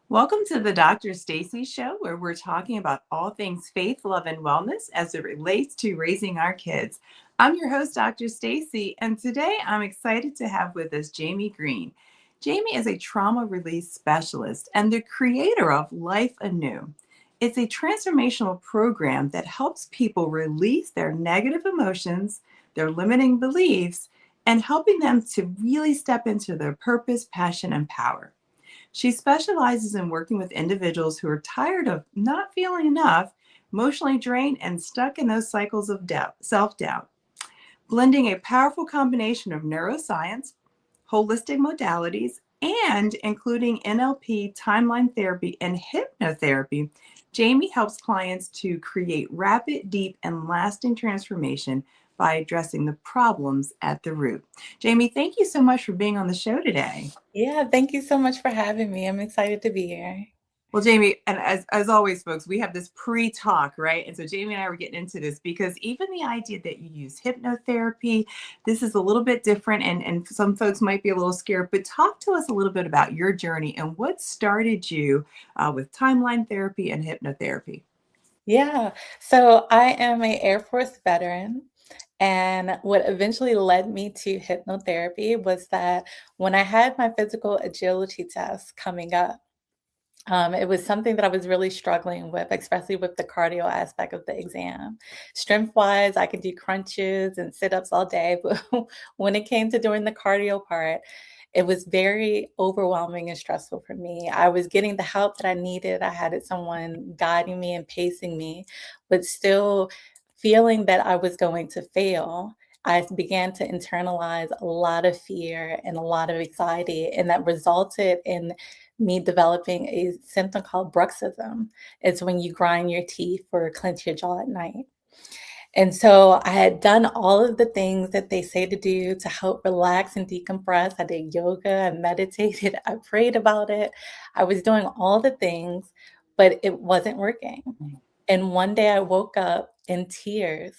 Welcome to the Dr. Stacy Show, where we're talking about all things faith, love, and wellness as it relates to raising our kids. I'm your host, Dr. Stacy, and today I'm excited to have with us Jamie Green. Jamie is a trauma release specialist and the creator of Life Anew. It's a transformational program that helps people release their negative emotions, their limiting beliefs, and helping them to really step into their purpose, passion, and power. She specializes in working with individuals who are tired of not feeling enough, emotionally drained, and stuck in those cycles of self doubt, blending a powerful combination of neuroscience, holistic modalities, and including NLP, timeline therapy, and hypnotherapy. Jamie helps clients to create rapid, deep, and lasting transformation by addressing the problems at the root. Jamie, thank you so much for being on the show today. Yeah, thank you so much for having me. I'm excited to be here. Well, Jamie, and as always, folks, we have this pre-talk, right? And so Jamie and I were getting into this because even the idea that you use hypnotherapy, this is a little bit different, and some folks might be a little scared. But talk to us a little bit about your journey and what started you with timeline therapy and hypnotherapy. Yeah, so I am a Air Force veteran, and what eventually led me to hypnotherapy was that when I had my physical agility test coming up, it was something that I was really struggling with, especially with the cardio aspect of the exam. Strength-wise, I could do crunches and sit-ups all day, but when it came to doing the cardio part, it was very overwhelming and stressful for me. I was getting the help that I needed. I had someone guiding me and pacing me, but still feeling that I was going to fail. I began to internalize a lot of fear and a lot of anxiety, and that resulted in me developing a symptom called bruxism. It's when you grind your teeth or clench your jaw at night. And so I had done all of the things that they say to do to help relax and decompress. I did yoga, I meditated, I prayed about it. I was doing all the things, but it wasn't working. And one day I woke up in tears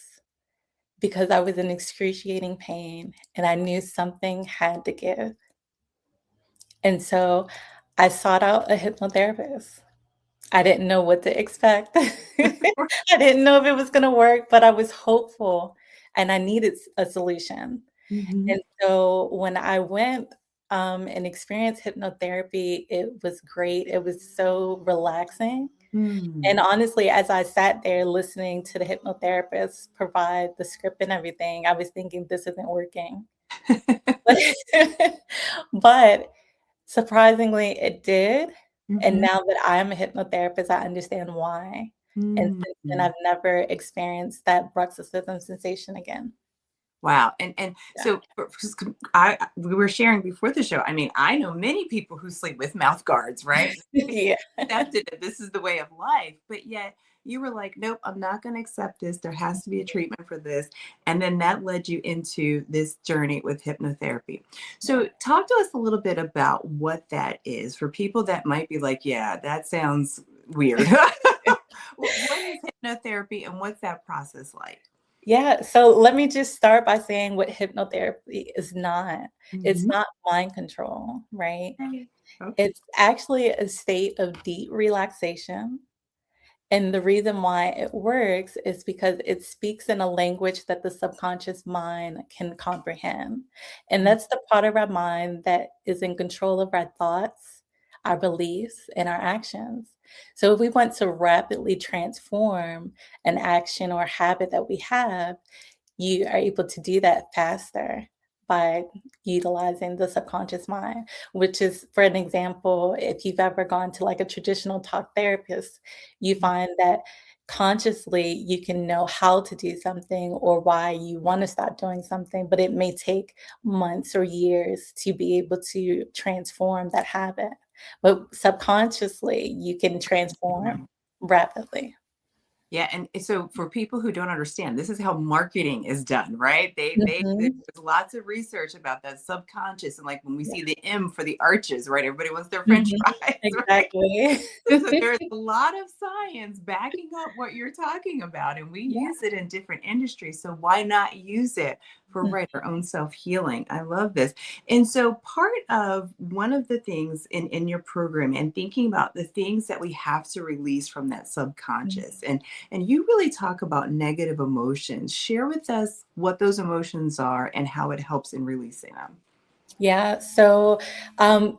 because I was in excruciating pain and I knew something had to give. And so I sought out a hypnotherapist. I didn't know what to expect. I didn't know if it was gonna work, but I was hopeful and I needed a solution. Mhm. And so when I went, and experienced hypnotherapy, it was great. It was so relaxing. Mm. And honestly, as I sat there listening to the hypnotherapist provide the script and everything, I was thinking, "This isn't working." But surprisingly, it did, and Mhm. now that I'm a hypnotherapist, I understand why, and since then, Mm. I've never experienced that bruxism sensation again. Wow. And Yeah. so we were sharing before the show. I mean, I know many people who sleep with mouth guards, right? Yeah. Accepted that this is the way of life, but yet you were like, nope, I'm not going to accept this. There has to be a treatment for this. And then that led you into this journey with hypnotherapy. Yeah. So talk to us a little bit about what that is for people that might be like, yeah, that sounds weird. What is hypnotherapy and what's that process like? Yeah, so let me just start by saying what hypnotherapy is not. It's Mhm. not mind control, right? Okay. Okay. It's actually a state of deep relaxation. And the reason why it works is because it speaks in a language that the subconscious mind can comprehend. And that's the part of our mind that is in control of our thoughts, our beliefs, and our actions. So if we want to rapidly transform an action or habit that we have, you are able to do that faster by utilizing the subconscious mind, which is, for an example, if you've ever gone to like a traditional talk therapist, you find that consciously you can know how to do something or why you want to stop doing something, but it may take months or years to be able to transform that habit. But subconsciously, you can transform Mhm. rapidly. Yeah, and so for people who don't understand, this is how marketing is done, right? There's Mhm. lots of research about that subconscious, and like when we Yeah. see the M for the arches, right? Everybody wants their French Mhm. fries, right? Exactly. So there's a lot of science backing up what you're talking about, and we Yeah. use it in different industries. So why not use it for right, our own self-healing. I love this. And so part of one of the things in your program and thinking about the things that we have to release from that Mhm. subconscious and you really talk about negative emotions. Share with us what those emotions are and how it helps in releasing them. Yeah, so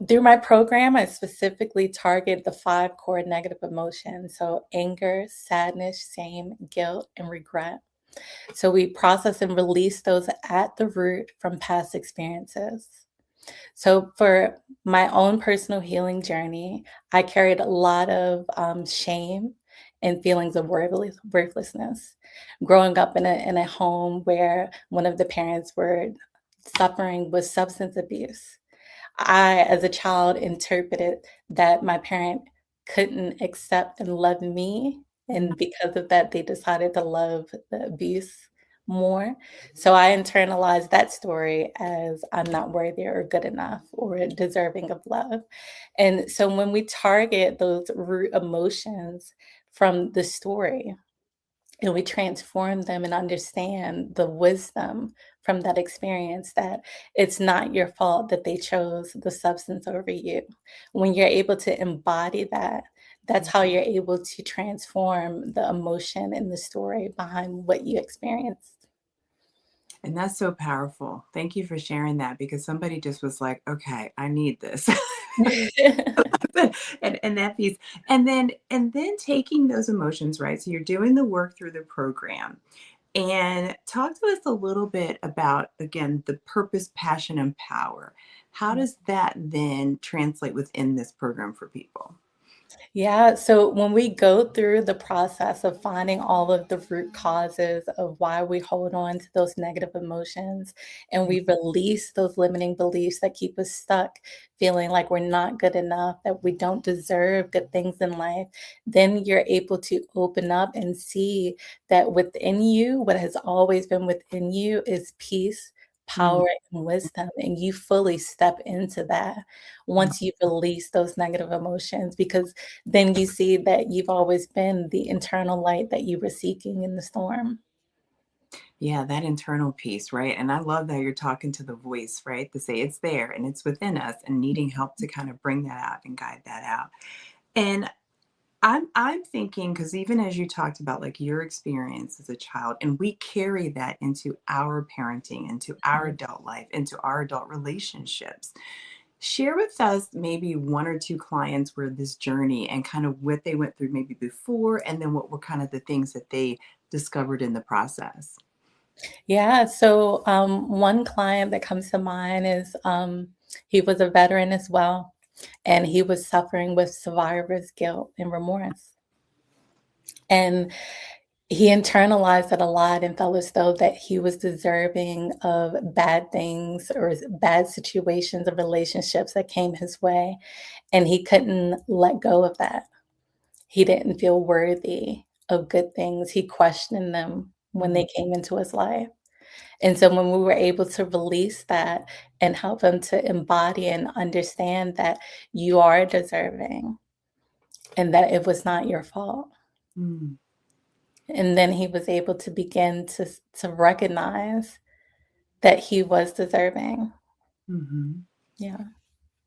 through my program, I specifically target the five core negative emotions. So anger, sadness, shame, guilt, and regret. So we process and release those at the root from past experiences. So for my own personal healing journey, I carried a lot of shame and feelings of worthlessness. Growing up in a home where one of the parents were suffering with substance abuse, I, as a child, interpreted that my parent couldn't accept and love me, Mm, and because of that, they decided to love the abuse more. So I internalized that story as I'm not worthy or good enough or deserving of love. And so when we target those root emotions from the story, and we transform them and understand the wisdom from that experience, that it's not your fault that they chose the substance over you. When you're able to embody that, that's mm. how you're able to transform the emotion and the story behind what you experienced. And that's so powerful. Thank you for sharing that because somebody just was like, okay, I need this. And that piece. And then taking those emotions, right? So you're doing the work through the program. And talk to us a little bit about, again, the purpose, passion, and power. How does that then translate within this program for people? Yeah, so when we go through the process of finding all of the root causes of why we hold on to those negative emotions and we release those limiting beliefs that keep us stuck, feeling like we're not good enough, that we don't deserve good things in life, then you're able to open up and see that within you, what has always been within you is peace, Mm, power, and wisdom. And you fully step into that mm. once you release those negative emotions, because then you see that you've always been the internal light that you were seeking in the storm. Yeah, that internal piece, right? And I love that you're talking to the voice, right? To say it's there and it's within us and needing help to kind of bring that out and guide that out. And I'm thinking because even as you talked about like your experience as a child, and we carry that into our parenting, into our Mhm. adult life, into our adult relationships. Share with us maybe one or two clients where this journey and kind of what they went through maybe before, and then what were kind of the things that they discovered in the process. Yeah, so one client that comes to mind is he was a veteran as well, and he was suffering with survivor's guilt and remorse. And he internalized it a lot and felt as though that he was deserving of bad things or bad situations or relationships that came his way. And he couldn't let go of that. He didn't feel worthy of good things. He questioned them when Mm, they came into his life. And so when we were able to release that and help him to embody and understand that you are deserving and that it was not your fault. mm, And then he was able to begin to recognize that he was deserving. mhm. Yeah.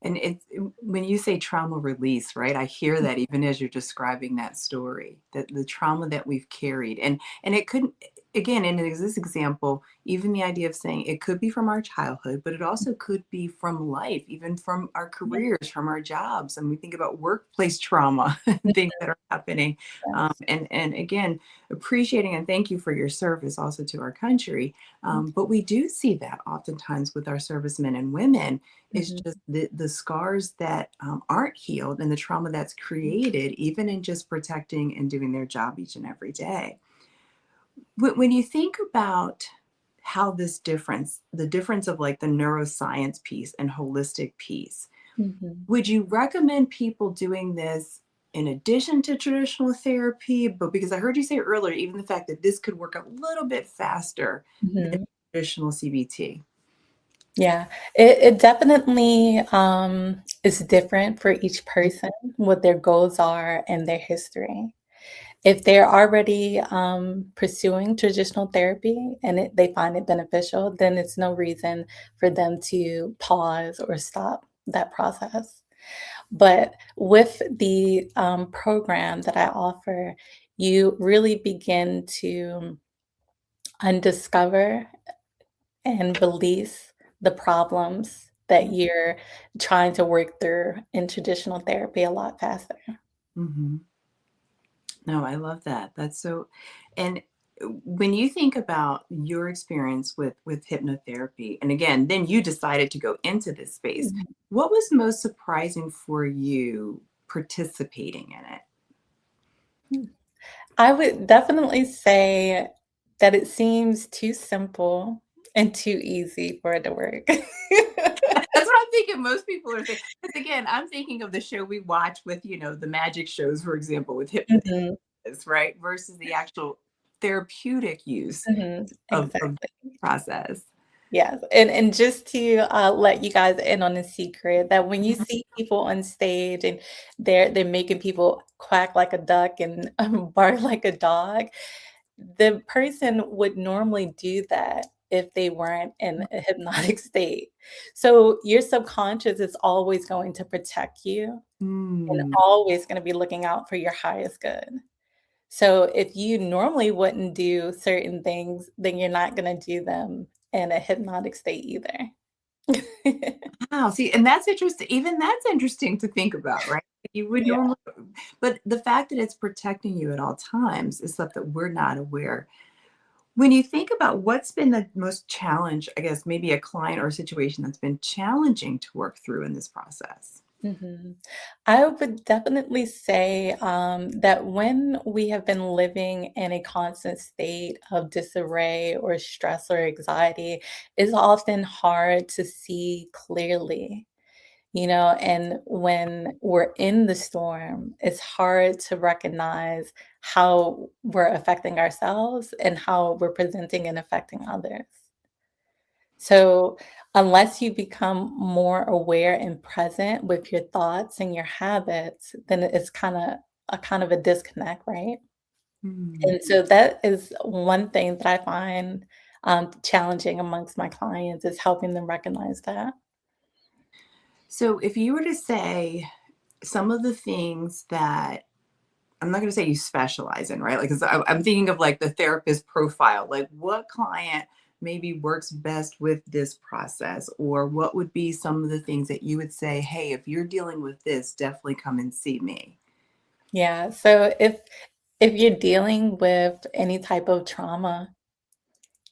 And it's when you say trauma release, right? I hear that even as you're describing that story, that the trauma that we've carried, and it couldn't again in this example, even the idea of saying it could be from our childhood, but it also could be from life, even from our Yeah. careers, from our jobs, and we think about workplace trauma and things that are happening. Yes. And again, appreciating and thank you for your service also to our country. Thank But we do see that oftentimes with our servicemen and women you. it's just the scars that aren't healed and the trauma that's created, even in just protecting and doing their job each and every day. When you think about how this difference, the difference of like the neuroscience piece and holistic piece, Mhm. would you recommend people doing this in addition to traditional therapy? But because I heard you say earlier, even the fact that this could work a little bit faster than Mhm. traditional CBT. Yeah, it definitely is different for each person, what their goals are and their history. If they're already pursuing traditional therapy and they find it beneficial, then it's no reason for them to pause or stop that process. But with the program that I offer, you really begin to undiscover and release the problems that you're trying to work through in traditional therapy a lot faster. Mm-hmm. No, I love that. That's so, and when you think about your experience with hypnotherapy, and again, then you decided to go into this space. Mhm. What was most surprising for you participating in it? I would definitely say that it seems too simple and too easy for it to work. That's what I'm thinking. Most people are thinking. Because again, I'm thinking of the show we watch with, the magic shows, for example, with hypnotists, Mhm, right? Versus the actual therapeutic use mhm, of exactly. process. Yes, and just to, let you guys in on a secret that when you Mhm. see people on stage and they're making people quack like a duck and, bark like a dog, the person would normally do that if they weren't in a hypnotic state. So, your subconscious is always going to protect you and Mm. always gonna be looking out for your highest good. So if you normally wouldn't do certain things, then you're not gonna do them in a hypnotic state either. Wow, see, and that's interesting. Even that's interesting to think about, right? You would Yeah. normally, but the fact that it's protecting you at all times is stuff that we're not aware. When you think about what's been the most challenge, I guess maybe a client or a situation that's been challenging to work through in this process. Mhm. I would definitely say, that when we have been living in a constant state of disarray or stress or anxiety, it's often hard to see clearly. And when we're in the storm, it's hard to recognize how we're affecting ourselves and how we're presenting and affecting others. So, unless you become more aware and present with your thoughts and your habits, then it's kind of a disconnect, right? Hmm. And so that is one thing that I find challenging amongst my clients is helping them recognize that. So, if you were to say some of the things that I'm not going to say you specialize in, right? Like, 'cause I'm thinking of like the therapist profile, like what client maybe works best with this process, or what would be some of the things that you would say, hey, if you're dealing with this, definitely come and see me. Yeah, so if you're dealing with any type of trauma,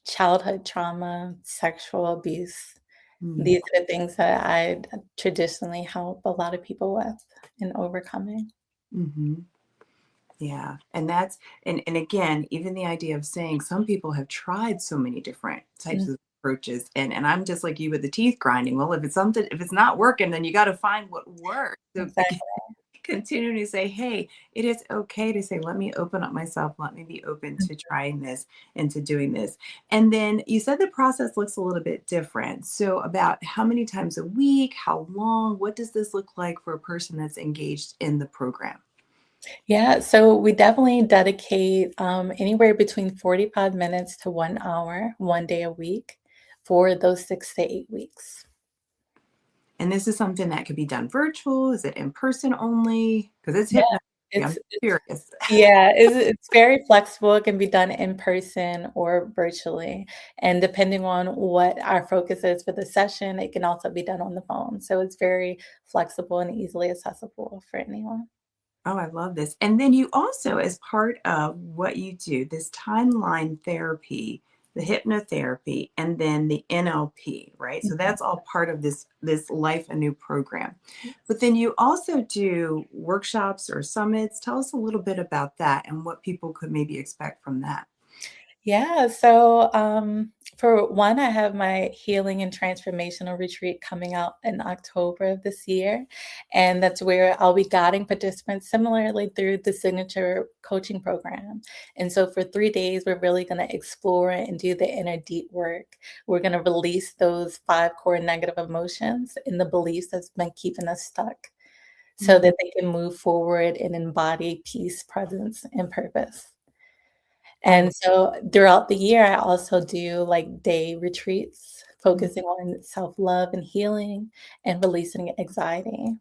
childhood trauma, sexual abuse, Mm-hmm. these are the things that I traditionally help a lot of people with in overcoming. Yeah. And that's and again, even the idea of saying some people have tried so many different types Mm, of approaches, and I'm just like you with the teeth grinding. Well, if it's not working, then you got to find what works. So exactly. continuing to say, hey, it is okay to say, let me open up myself, let me be open to trying this and to doing this. And then you said the process looks a little bit different. So about how many times a week, how long, what does this look like for a person that's engaged in the program? Yeah, so we definitely dedicate anywhere between 45 minutes to 1 hour, 1 day a week for those 6 to 8 weeks. And this is something that could be done virtual? Is it in person only? Because it's Yeah, hypnotherapy. I'm it's curious. yeah, it's very flexible. It can be done in person or virtually, and depending on what our focus is for the session, it can also be done on the phone. So it's very flexible and easily accessible for anyone. Oh, I love this. And then you also, as part of what you do, this timeline therapy, the hypnotherapy, and then the NLP, right? So Mhm. that's all part of this Life Anew program. But then you also do workshops or summits. Tell us a little bit about that and what people could maybe expect from that. Yeah, so for one, I have my healing and transformational retreat coming out in October of this year. And that's where I'll be guiding participants similarly through the signature coaching program. And so for 3 days, we're really going to explore and do the inner deep work. We're going to release those five core negative emotions and the beliefs that's been keeping us stuck. so Mhm. that they can move forward and embody peace, presence, and purpose. I love. And so throughout the year, I also do like day retreats Mhm. focusing on self-love and healing and releasing anxiety.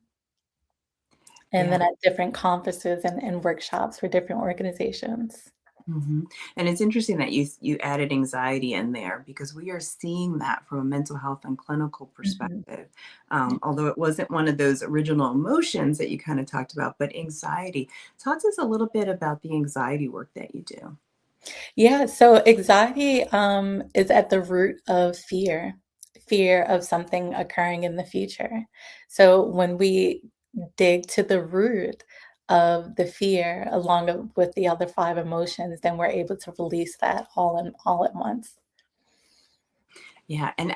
And Yeah. then at different conferences and workshops for different organizations. Mhm. And it's interesting that you added anxiety in there because we are seeing that from a mental health and clinical Mhm. perspective. Although it wasn't one of those original emotions that you kind of talked about, but anxiety. Talk to us a little bit about the anxiety work that you do. Yeah, so anxiety is at the root of fear, fear of something occurring in the future. So when we dig to the root of the fear with the other five emotions, then we're able to release that all at once. Yeah, and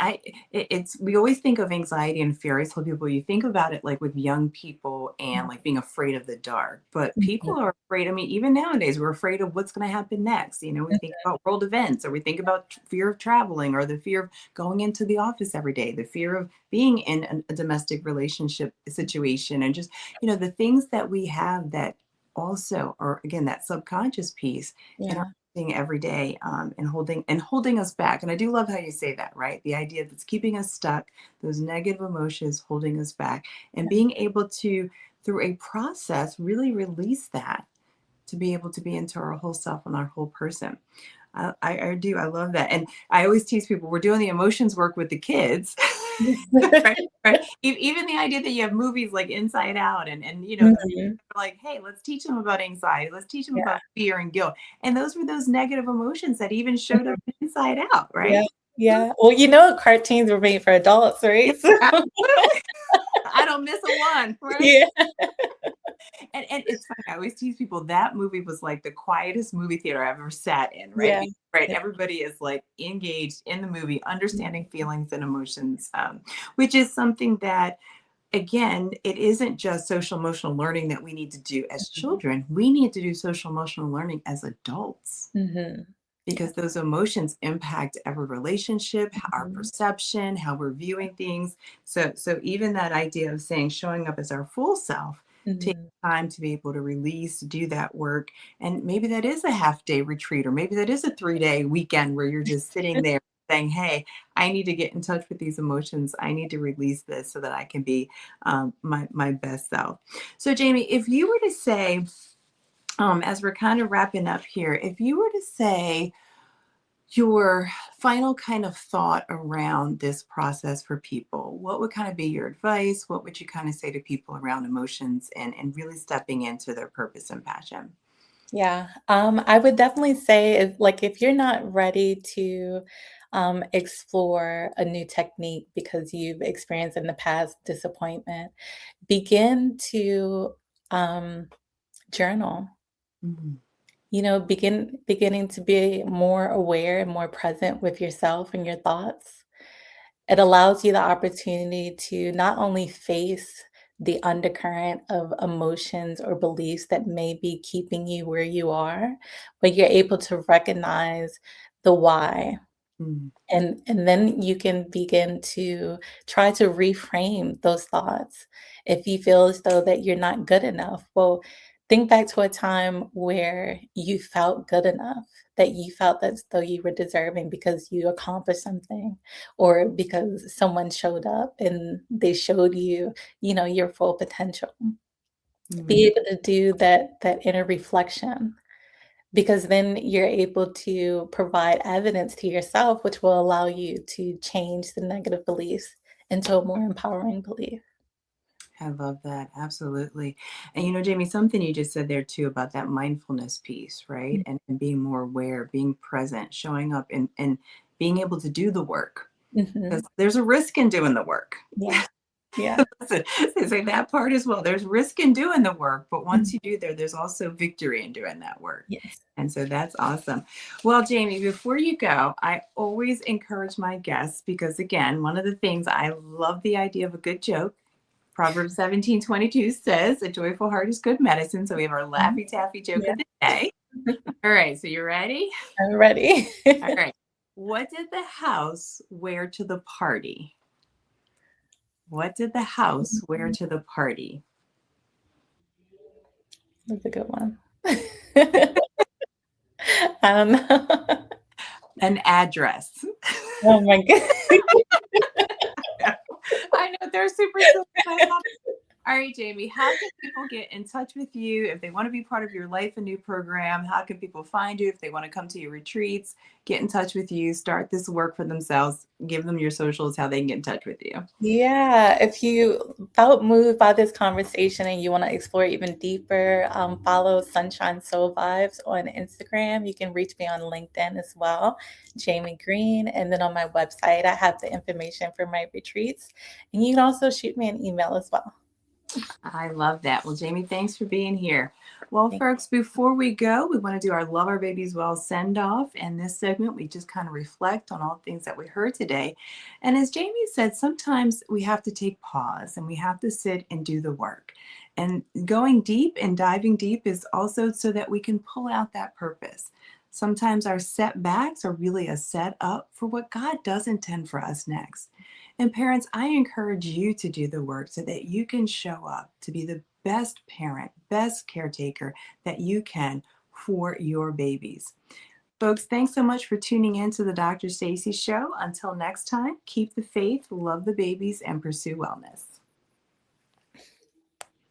it's we always think of anxiety and fear. I tell people you think about it like with young people and like being afraid of the dark. But Mhm, people are afraid. I mean, even nowadays, we're afraid of what's going to happen next. You know, we think about world events, or we think about fear of traveling, or the fear of going into the office every day, the fear of being in a domestic relationship situation, and just the things that we have that also are again that subconscious piece in our yeah. every day, and holding us back. And I do love how you say that, right? The idea that's keeping us stuck, those negative emotions holding us back, and being able to, through a process, really release that to be able to be into our whole self and our whole person. I do. I love that. And I always tease people, we're doing the emotions work with the kids. Right, right. Even the idea that you have movies like Inside Out and the Mhm, like, hey, let's teach them about anxiety. Let's teach them yeah, about fear and guilt. And those were those negative emotions that even showed mhm, up in Inside Out, yeah, right? yeah. Well, cartoons were made for adults, Yeah, right? So absolutely. I don't miss a one, right? yeah, And it's funny. I always tease people that movie was like the quietest movie theater I've ever sat in, right? yeah, Right. yeah. Everybody is like engaged in the movie, understanding Mhm, feelings and emotions, which is something that again, it isn't just social emotional learning that we need to do as mhm, children. We need to do social emotional learning as adults mhm. Yeah. because those emotions impact every relationship, our Mhm, perception, how we're viewing things. So even that idea of saying showing up as our full self takes mhm. time to be able to release, do that work. And maybe that is a half day retreat, or maybe that is a 3 day weekend where you're just sitting there saying, hey, I need to get in touch with these emotions. I need to release this so that I can be my best self. So, Jamie, if you were to say, as we're kind of wrapping up here, if you were to say your final kind of thought around this process for people, what would kind of be your advice? What would you kind of say to people around emotions and really stepping into their purpose and passion? Yeah, I would definitely say if you're not ready to explore a new technique because you've experienced in the past disappointment, begin to um, journal. Mhm. Beginning to be more aware and more present with yourself and your thoughts. It allows you the opportunity to not only face the undercurrent of emotions or beliefs that may be keeping you where you are, but you're able to recognize the why. Mhm. And then you can begin to try to reframe those thoughts. If you feel as though that you're not good enough, well, think back to a time where you felt good enough, that you felt as though you were deserving because you accomplished something or because someone showed up and they showed you, your full potential. Be Mhm. able to do that inner reflection because then you're able to provide evidence to yourself, which will allow you to change the negative beliefs into a more empowering belief. I love that. Absolutely. And Jamie, something you just said there too about that mindfulness piece, right? And being more aware, being present, showing up and being able to do the work. Because Mhm. there's a risk in doing the work. Yeah. Yeah. Listen, they say that part as well. There's risk in doing the work, but once Mhm. you do there's also victory in doing that work. Yes. And so that's awesome. Well, Jamie, before you go, I always encourage my guests because, again, one of the things I love the idea of a good joke. Proverbs 17:22 says, a joyful heart is good medicine. So we have our Mhm. Laffy Taffy joke Yeah. of the day. All right. So you ready? I'm ready. All right. What did the house wear to the party? What did the house wear to the party? That's a good one. I don't know. An address. Oh my god. I know they're super silly. I love it. All right, Jamie, how can people get in touch with you if they want to be part of your Life Anew program? How can people find you if they want to come to your retreats, get in touch with you, start this work for themselves? Give them your socials, how they can get in touch with you. Yeah, if you felt moved by this conversation and you want to explore even deeper, follow Sunshine Soul Vibes on Instagram. You can reach me on LinkedIn as well, Jamie Green. And then on my website, I have the information for my retreats. And you can also shoot me an email as well. I love that. Well, Jamie, thanks for being here. Well, Thank folks, before we go, we want to do our Love Our Babies Well send off. And this segment, we just kind of reflect on all things that we heard today. And as Jamie said, sometimes we have to take pause and we have to sit and do the work. And going deep and diving deep is also so that we can pull out that purpose. Sometimes our setbacks are really a setup for what God does intend for us next. And parents, I encourage you to do the work so that you can show up to be the best parent, best caretaker that you can for your babies. Folks, thanks so much for tuning in to the Dr. Stacy Show. Until next time, keep the faith, love the babies, and pursue wellness.